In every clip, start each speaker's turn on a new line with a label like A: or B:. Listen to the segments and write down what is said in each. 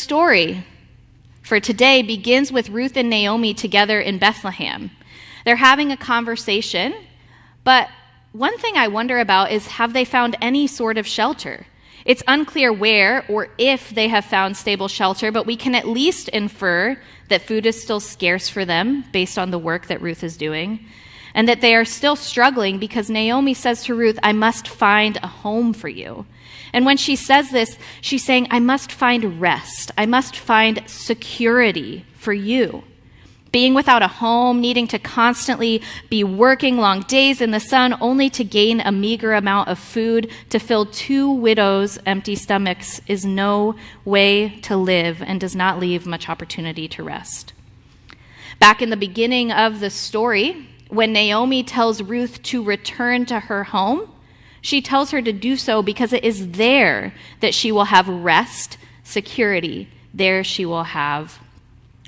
A: Story for today begins with Ruth and Naomi together in Bethlehem. They're having a conversation, but one thing I wonder about is, have they found any sort of shelter? It's unclear where or if they have found stable shelter, but we can at least infer that food is still scarce for them based on the work that Ruth is doing, and that they are still struggling because Naomi says to Ruth, I must find a home for you. And when she says this, she's saying, I must find rest. I must find security for you. Being without a home, needing to constantly be working long days in the sun only to gain a meager amount of food to fill two widows' empty stomachs is no way to live and does not leave much opportunity to rest. Back in the beginning of the story, when Naomi tells Ruth to return to her home, she tells her to do so because it is there that she will have rest, security. There she will have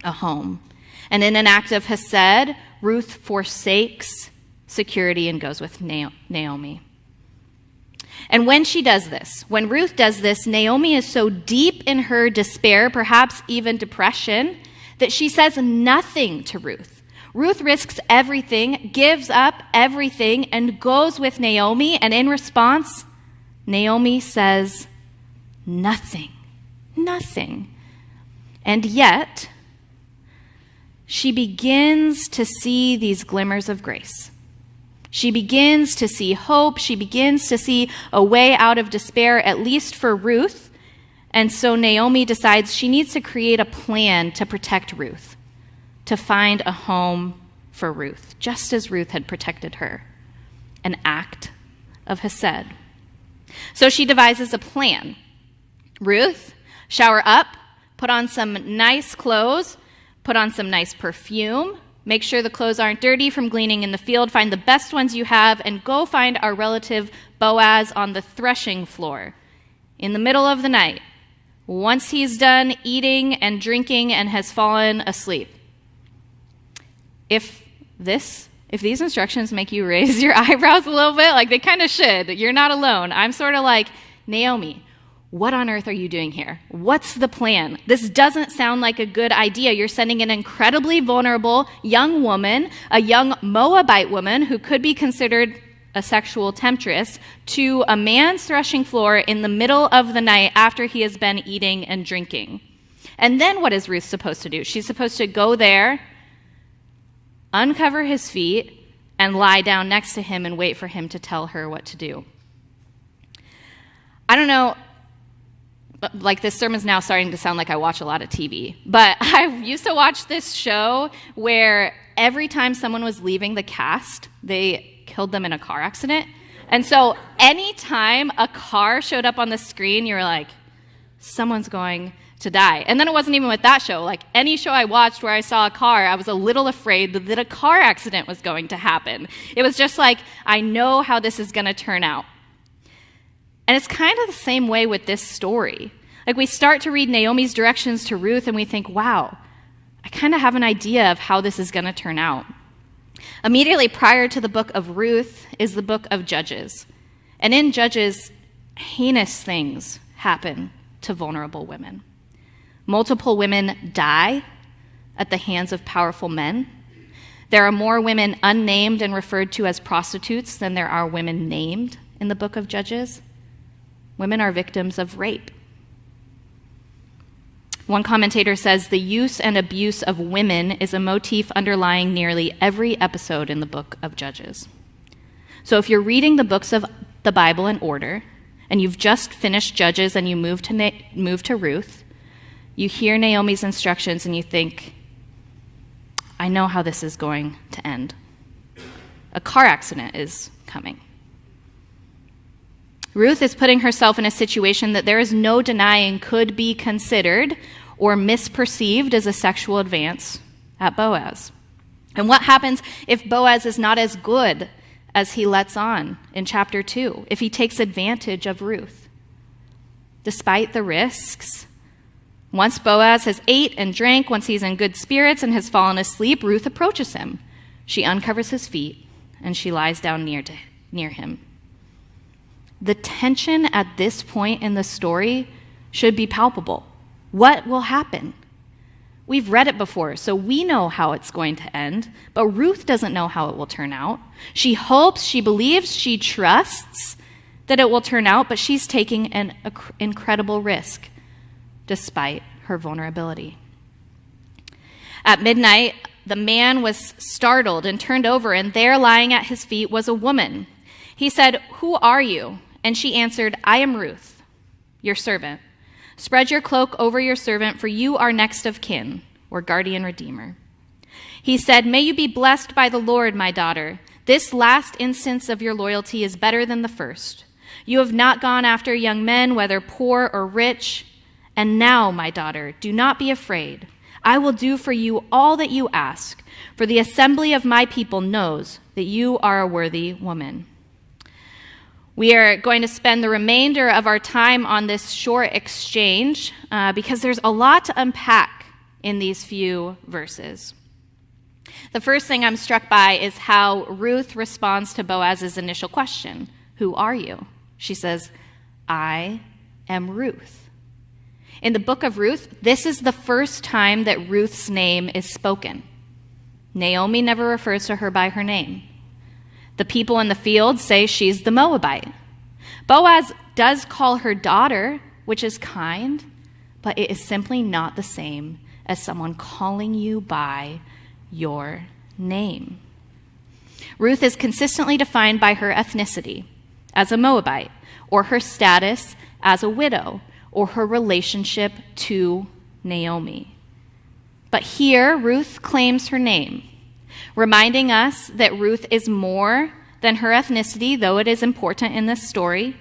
A: a home. And in an act of hesed, Ruth forsakes security and goes with Naomi. And when she does this, when Ruth does this, Naomi is so deep in her despair, perhaps even depression, that she says nothing to Ruth. Ruth risks everything, gives up everything, and goes with Naomi. And in response, Naomi says nothing. Nothing. And yet, she begins to see these glimmers of grace. She begins to see hope. She begins to see a way out of despair, at least for Ruth. And so Naomi decides she needs to create a plan to protect Ruth, to find a home for Ruth, just as Ruth had protected her, an act of hesed. So she devises a plan. Ruth, shower up, put on some nice clothes, put on some nice perfume, make sure the clothes aren't dirty from gleaning in the field, find the best ones you have, and go find our relative Boaz on the threshing floor in the middle of the night, once he's done eating and drinking and has fallen asleep. If these instructions make you raise your eyebrows a little bit, like they kind of should, you're not alone. I'm sort of like, Naomi, what on earth are you doing here? What's the plan? This doesn't sound like a good idea. You're sending an incredibly vulnerable young woman, a young Moabite woman who could be considered a sexual temptress, to a man's threshing floor in the middle of the night after he has been eating and drinking. And then what is Ruth supposed to do? She's supposed to go there, uncover his feet, and lie down next to him and wait for him to tell her what to do. I don't know, like this sermon's now starting to sound like I watch a lot of TV, but I used to watch this show where every time someone was leaving the cast, they killed them in a car accident. And so anytime a car showed up on the screen, you were like, someone's going to die. And then it wasn't even with that show. Like any show I watched where I saw a car, I was a little afraid that a car accident was going to happen. It was just like, I know how this is going to turn out. And it's kind of the same way with this story. Like we start to read Naomi's directions to Ruth and we think, wow, I kind of have an idea of how this is going to turn out. Immediately prior to the book of Ruth is the book of Judges. And in Judges, heinous things happen to vulnerable women. Multiple women die at the hands of powerful men. There are more women unnamed and referred to as prostitutes than there are women named in the book of Judges. Women are victims of rape. One commentator says the use and abuse of women is a motif underlying nearly every episode in the book of Judges. So if you're reading the books of the Bible in order, and you've just finished Judges and you move to Ruth, you hear Naomi's instructions and you think, I know how this is going to end. A car accident is coming. Ruth is putting herself in a situation that there is no denying could be considered or misperceived as a sexual advance at Boaz. And what happens if Boaz is not as good as he lets on in chapter 2, if he takes advantage of Ruth? Despite the risks, once Boaz has ate and drank, once he's in good spirits and has fallen asleep, Ruth approaches him. She uncovers his feet and she lies down near him. The tension at this point in the story should be palpable. What will happen? We've read it before, so we know how it's going to end, but Ruth doesn't know how it will turn out. She hopes, she believes, she trusts that it will turn out, but she's taking an incredible risk despite her vulnerability. At midnight, the man was startled and turned over, and there lying at his feet was a woman. He said, "Who are you?" And she answered, "I am Ruth, your servant. Spread your cloak over your servant, for you are next of kin," or guardian redeemer. He said, "May you be blessed by the Lord, my daughter. This last instance of your loyalty is better than the first. You have not gone after young men, whether poor or rich. And now, my daughter, do not be afraid. I will do for you all that you ask, for the assembly of my people knows that you are a worthy woman." We are going to spend the remainder of our time on this short exchange because there's a lot to unpack in these few verses. The first thing I'm struck by is how Ruth responds to Boaz's initial question, "Who are you?" She says, "I am Ruth." In the book of Ruth, this is the first time that Ruth's name is spoken. Naomi never refers to her by her name. The people in the field say she's the Moabite. Boaz does call her daughter, which is kind, but it is simply not the same as someone calling you by your name. Ruth is consistently defined by her ethnicity as a Moabite, or her status as a widow, or her relationship to Naomi. But here, Ruth claims her name, reminding us that Ruth is more than her ethnicity, though it is important in this story.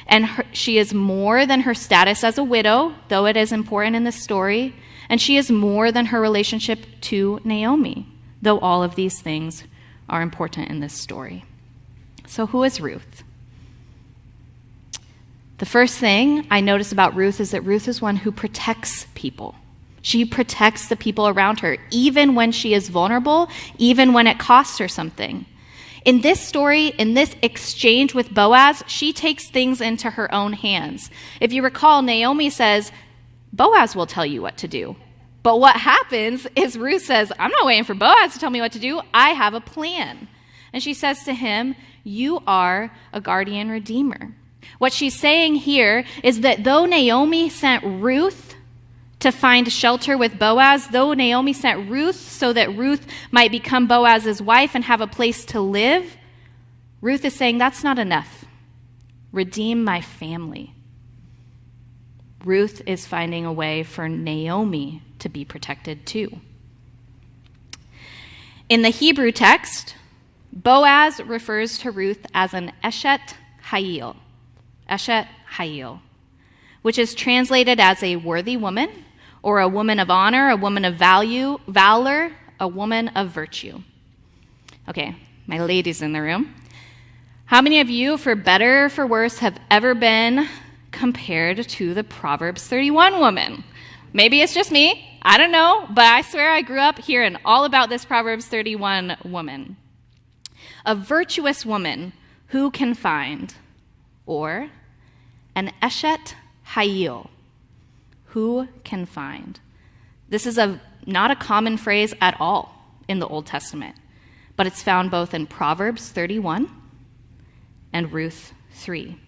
A: And she is more than her status as a widow, though it is important in this story. And she is more than her relationship to Naomi, though all of these things are important in this story. So who is Ruth? The first thing I notice about Ruth is that Ruth is one who protects people. She protects the people around her, even when she is vulnerable, even when it costs her something. In this story, in this exchange with Boaz, she takes things into her own hands. If you recall, Naomi says, Boaz will tell you what to do. But what happens is Ruth says, I'm not waiting for Boaz to tell me what to do. I have a plan. And she says to him, you are a guardian redeemer. What she's saying here is that though Naomi sent Ruth to find shelter with Boaz, though Naomi sent Ruth so that Ruth might become Boaz's wife and have a place to live, Ruth is saying that's not enough. Redeem my family. Ruth is finding a way for Naomi to be protected too. In the Hebrew text, Boaz refers to Ruth as an Eshet Hayil, which is translated as a worthy woman, or a woman of honor, a woman of valor, a woman of virtue. Okay, my ladies in the room. How many of you, for better or for worse, have ever been compared to the Proverbs 31 woman? Maybe it's just me, I don't know, but I swear I grew up hearing all about this Proverbs 31 woman. A virtuous woman who can find, or an Eshet Hayil, who can find. This is not a common phrase at all in the Old Testament, but it's found both in Proverbs 31 and Ruth 3.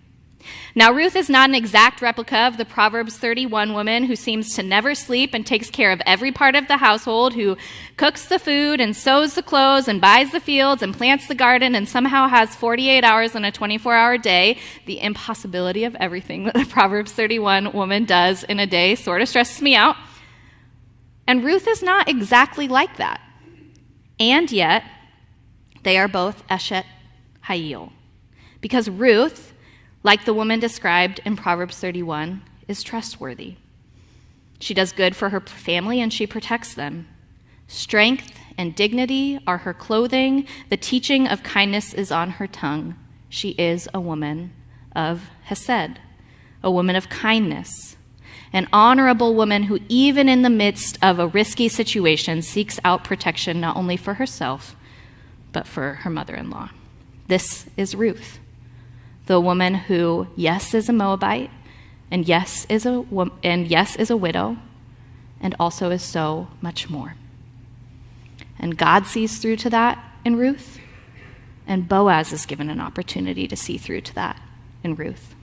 A: Now, Ruth is not an exact replica of the Proverbs 31 woman who seems to never sleep and takes care of every part of the household, who cooks the food and sews the clothes and buys the fields and plants the garden and somehow has 48 hours in a 24-hour day. The impossibility of everything that the Proverbs 31 woman does in a day sort of stresses me out. And Ruth is not exactly like that. And yet, they are both Eshet Hayil. Because Ruth, like the woman described in Proverbs 31, is trustworthy. She does good for her family and she protects them. Strength and dignity are her clothing. The teaching of kindness is on her tongue. She is a woman of Hesed, a woman of kindness, an honorable woman who, even in the midst of a risky situation, seeks out protection not only for herself, but for her mother-in-law. This is Ruth. The woman who, yes, is a Moabite, and yes is a widow, and also is so much more. And God sees through to that in Ruth, and Boaz is given an opportunity to see through to that in Ruth.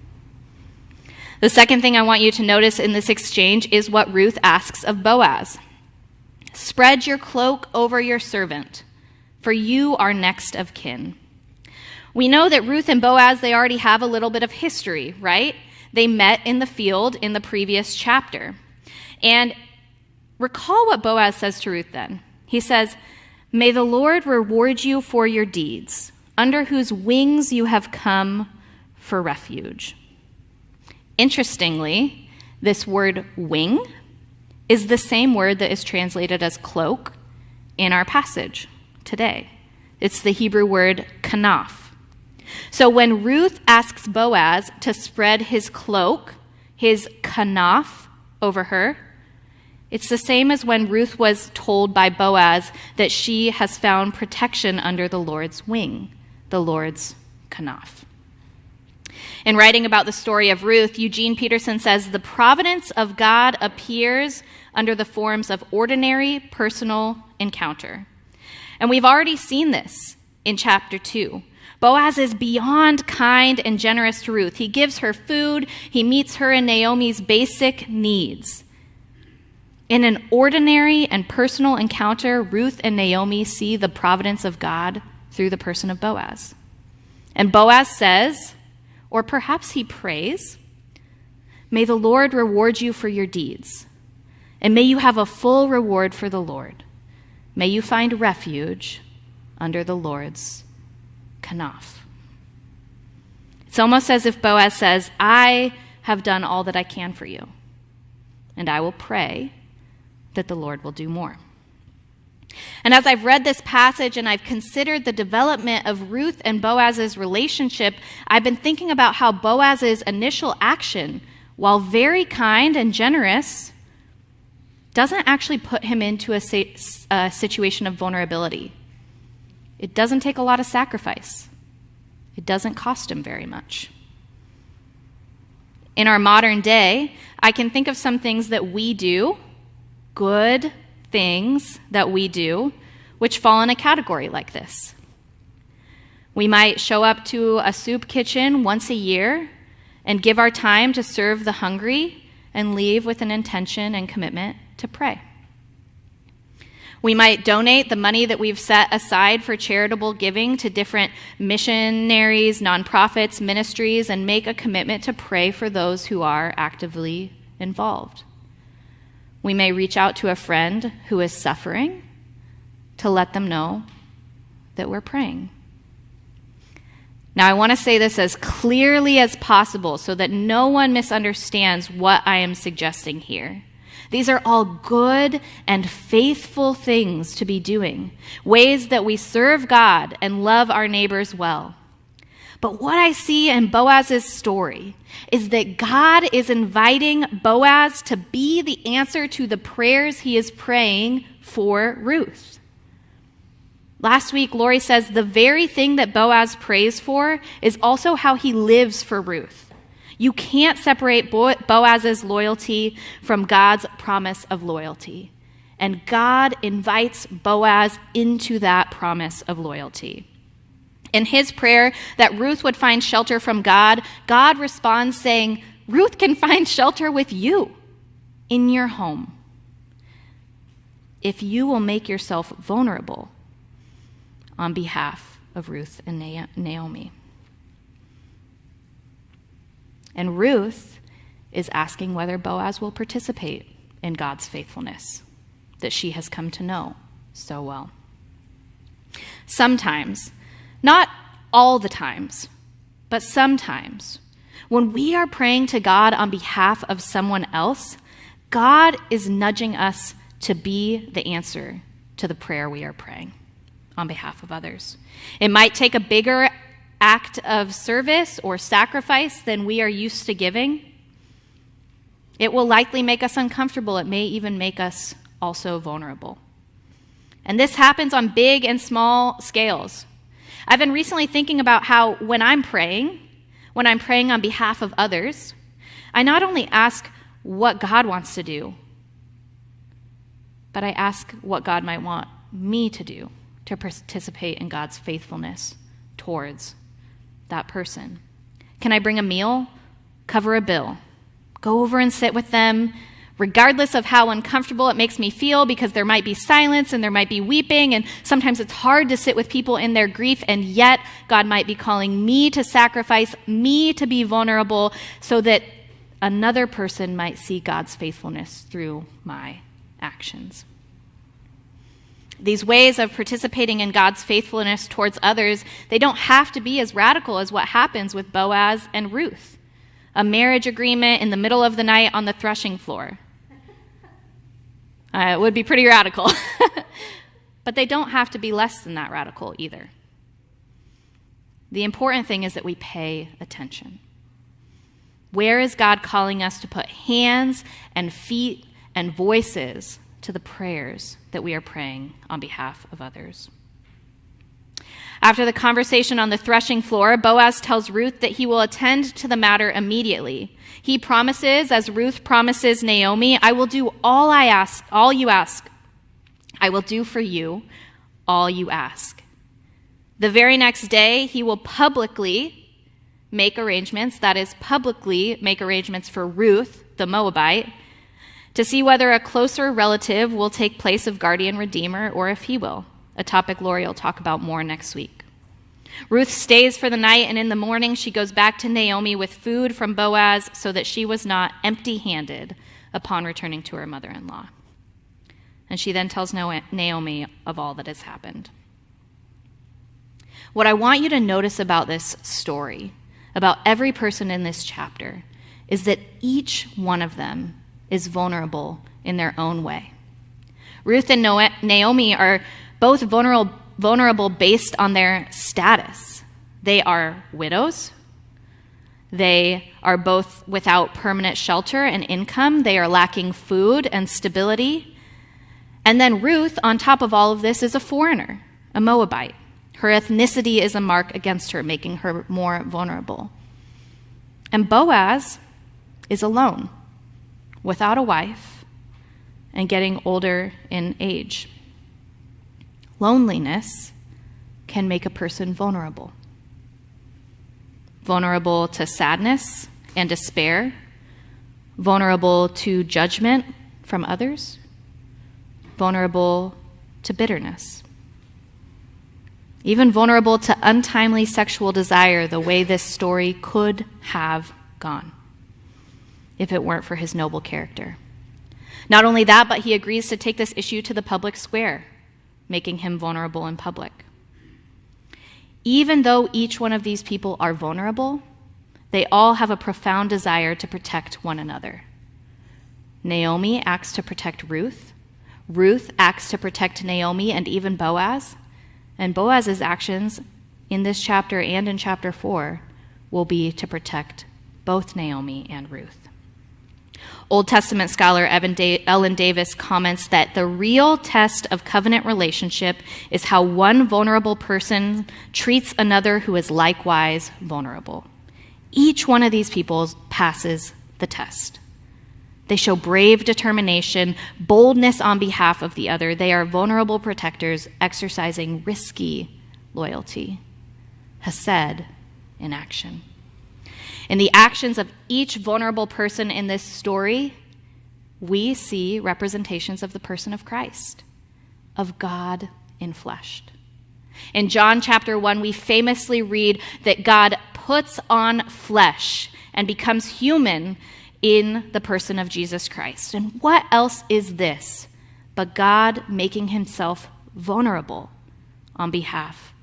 A: The second thing I want you to notice in this exchange is what Ruth asks of Boaz. Spread your cloak over your servant, for you are next of kin. We know that Ruth and Boaz, they already have a little bit of history, right? They met in the field in the previous chapter. And recall what Boaz says to Ruth then. He says, "May the Lord reward you for your deeds, under whose wings you have come for refuge." Interestingly, this word wing is the same word that is translated as cloak in our passage today. It's the Hebrew word kanaf. So when Ruth asks Boaz to spread his cloak, his kanaf, over her, it's the same as when Ruth was told by Boaz that she has found protection under the Lord's wing, the Lord's kanaf. In writing about the story of Ruth, Eugene Peterson says, "The providence of God appears under the forms of ordinary personal encounter." And we've already seen this in chapter 2. Boaz is beyond kind and generous to Ruth. He gives her food. He meets her in Naomi's basic needs. In an ordinary and personal encounter, Ruth and Naomi see the providence of God through the person of Boaz. And Boaz says, or perhaps he prays, "May the Lord reward you for your deeds, and may you have a full reward for the Lord. May you find refuge under the Lord's kanaf." It's almost as if Boaz says, "I have done all that I can for you, and I will pray that the Lord will do more." And as I've read this passage and I've considered the development of Ruth and Boaz's relationship, I've been thinking about how Boaz's initial action, while very kind and generous, doesn't actually put him into a situation of vulnerability. It doesn't take a lot of sacrifice. It doesn't cost him very much. In our modern day, I can think of some things that we do, good things that we do, which fall in a category like this. We might show up to a soup kitchen once a year and give our time to serve the hungry and leave with an intention and commitment to pray. We might donate the money that we've set aside for charitable giving to different missionaries, nonprofits, ministries, and make a commitment to pray for those who are actively involved. We may reach out to a friend who is suffering to let them know that we're praying. Now, I want to say this as clearly as possible so that no one misunderstands what I am suggesting here. These are all good and faithful things to be doing, ways that we serve God and love our neighbors well. But what I see in Boaz's story is that God is inviting Boaz to be the answer to the prayers he is praying for Ruth. Last week, Lori says the very thing that Boaz prays for is also how he lives for Ruth. You can't separate Boaz's loyalty from God's promise of loyalty. And God invites Boaz into that promise of loyalty. In his prayer that Ruth would find shelter from God, God responds saying, Ruth can find shelter with you in your home if you will make yourself vulnerable on behalf of Ruth and Naomi. And Ruth is asking whether Boaz will participate in God's faithfulness that she has come to know so well. Sometimes, not all the times, but sometimes, when we are praying to God on behalf of someone else, God is nudging us to be the answer to the prayer we are praying on behalf of others. It might take a bigger act of service or sacrifice than we are used to giving. It will likely make us uncomfortable. It may even make us also vulnerable. And this happens on big and small scales. I've been recently thinking about how when I'm praying on behalf of others, I not only ask what God wants to do, but I ask what God might want me to do to participate in God's faithfulness towards that person. Can I bring a meal, cover a bill, go over and sit with them, regardless of how uncomfortable it makes me feel, because there might be silence and there might be weeping, and sometimes it's hard to sit with people in their grief, and yet God might be calling me to sacrifice, me to be vulnerable, so that another person might see God's faithfulness through my actions. These ways of participating in God's faithfulness towards others, they don't have to be as radical as what happens with Boaz and Ruth, a marriage agreement in the middle of the night on the threshing floor. It would be pretty radical. But they don't have to be less than that radical either. The important thing is that we pay attention. Where is God calling us to put hands and feet and voices to the prayers that we are praying on behalf of others? After the conversation on the threshing floor, Boaz tells Ruth that he will attend to the matter immediately. He promises, as Ruth promises Naomi, I will do all you ask. I will do for you all you ask. The very next day, he will publicly make arrangements, that is, publicly make arrangements for Ruth, the Moabite, to see whether a closer relative will take place of guardian redeemer or if he will, a topic Lori will talk about more next week. Ruth stays for the night, and in the morning she goes back to Naomi with food from Boaz so that she was not empty-handed upon returning to her mother-in-law. And she then tells Naomi of all that has happened. What I want you to notice about this story, about every person in this chapter, is that each one of them is vulnerable in their own way. Ruth and Naomi are both vulnerable based on their status. They are widows. They are both without permanent shelter and income. They are lacking food and stability. And then Ruth, on top of all of this, is a foreigner, a Moabite. Her ethnicity is a mark against her, making her more vulnerable. And Boaz is alone, without a wife, and getting older in age. Loneliness can make a person vulnerable. Vulnerable to sadness and despair, vulnerable to judgment from others, vulnerable to bitterness, even vulnerable to untimely sexual desire, the way this story could have gone if it weren't for his noble character. Not only that, but he agrees to take this issue to the public square, making him vulnerable in public. Even though each one of these people are vulnerable, they all have a profound desire to protect one another. Naomi acts to protect Ruth. Ruth acts to protect Naomi and even Boaz. And Boaz's actions in this chapter and in chapter 4 will be to protect both Naomi and Ruth. Old Testament scholar Ellen Davis comments that the real test of covenant relationship is how one vulnerable person treats another who is likewise vulnerable. Each one of these people passes the test. They show brave determination, boldness on behalf of the other. They are vulnerable protectors exercising risky loyalty. Hesed in action. In the actions of each vulnerable person in this story, we see representations of the person of Christ, of God in flesh. In John chapter 1, we famously read that God puts on flesh and becomes human in the person of Jesus Christ. And what else is this but God making himself vulnerable on behalf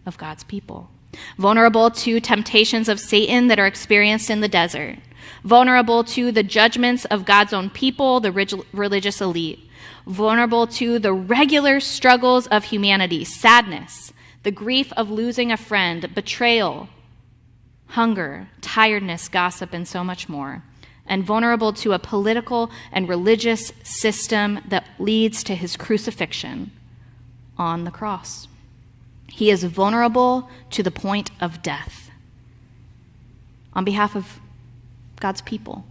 A: of God's people? Vulnerable to temptations of Satan that are experienced in the desert. Vulnerable to the judgments of God's own people, the religious elite. Vulnerable to the regular struggles of humanity, sadness, the grief of losing a friend, betrayal, hunger, tiredness, gossip, and so much more. And vulnerable to a political and religious system that leads to his crucifixion on the cross. He is vulnerable to the point of death on behalf of God's people,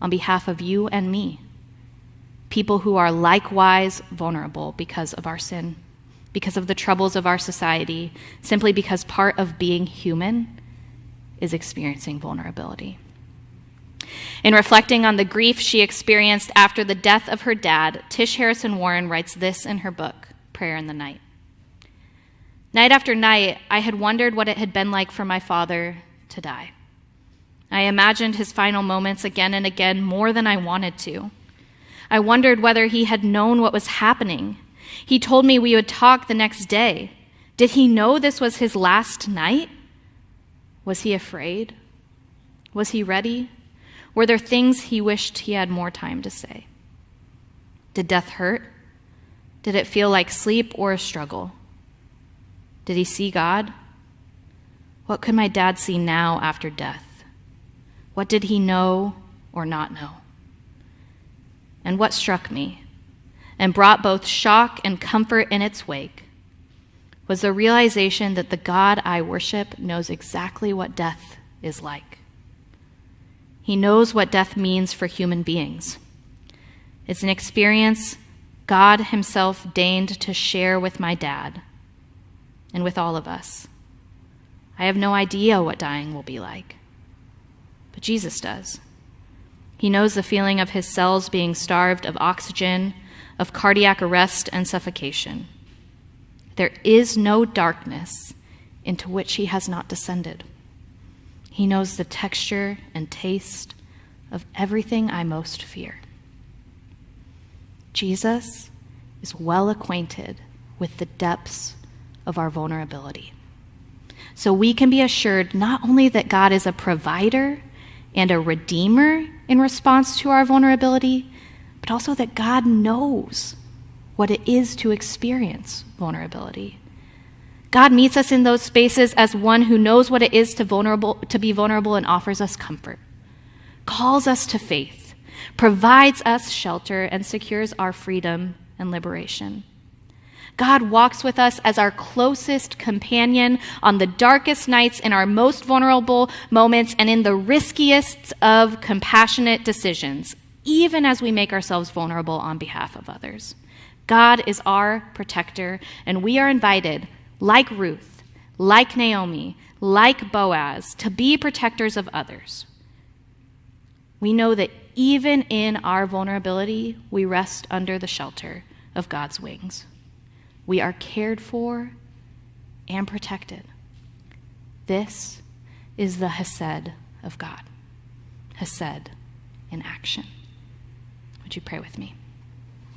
A: on behalf of you and me, people who are likewise vulnerable because of our sin, because of the troubles of our society, simply because part of being human is experiencing vulnerability. In reflecting on the grief she experienced after the death of her dad, Tish Harrison Warren writes this in her book, Prayer in the Night. Night after night, I had wondered what it had been like for my father to die. I imagined his final moments again and again more than I wanted to. I wondered whether he had known what was happening. He told me we would talk the next day. Did he know this was his last night? Was he afraid? Was he ready? Were there things he wished he had more time to say? Did death hurt? Did it feel like sleep or a struggle? Did he see God? What could my dad see now after death? What did he know or not know? And what struck me and brought both shock and comfort in its wake was the realization that the God I worship knows exactly what death is like. He knows what death means for human beings. It's an experience God himself deigned to share with my dad and with all of us. I have no idea what dying will be like, but Jesus does. He knows the feeling of his cells being starved of oxygen, of cardiac arrest and suffocation. There is no darkness into which he has not descended. He knows the texture and taste of everything I most fear. Jesus is well acquainted with the depths of our vulnerability. So we can be assured not only that God is a provider and a redeemer in response to our vulnerability, but also that God knows what it is to experience vulnerability. God meets us in those spaces as one who knows what it is to be vulnerable and offers us comfort, calls us to faith, provides us shelter, and secures our freedom and liberation. God walks with us as our closest companion on the darkest nights, in our most vulnerable moments, and in the riskiest of compassionate decisions, even as we make ourselves vulnerable on behalf of others. God is our protector, and we are invited, like Ruth, like Naomi, like Boaz, to be protectors of others. We know that even in our vulnerability, we rest under the shelter of God's wings. We are cared for and protected. This is the Hesed of God. Hesed in action. Would you pray with me?